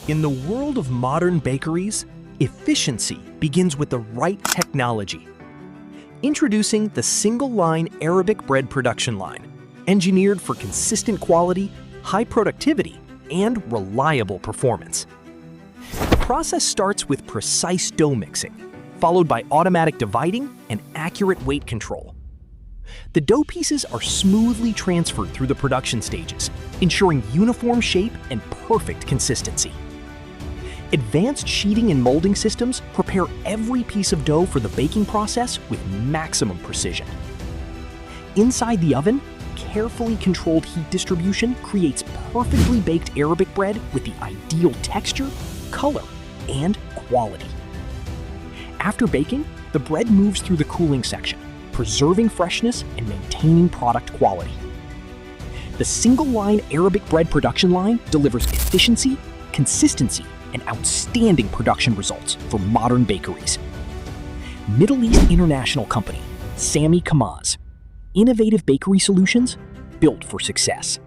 In the world of modern bakeries, efficiency begins with the right technology. Introducing the single-line Arabic bread production line, engineered for consistent quality, high productivity, and reliable performance. The process starts with precise dough mixing, followed by automatic dividing and accurate weight control. The dough pieces are smoothly transferred through the production stages, ensuring uniform shape and perfect consistency. Advanced sheeting and molding systems prepare every piece of dough for the baking process with maximum precision. Inside the oven, carefully controlled heat distribution creates perfectly baked Arabic bread with the ideal texture, color, and quality. After baking, the bread moves through the cooling section, preserving freshness and maintaining product quality. The single-line Arabic bread production line delivers efficiency, consistency, and outstanding production results for modern bakeries. Middle East International Company, SAMI KAMMAZ. Innovative bakery solutions built for success.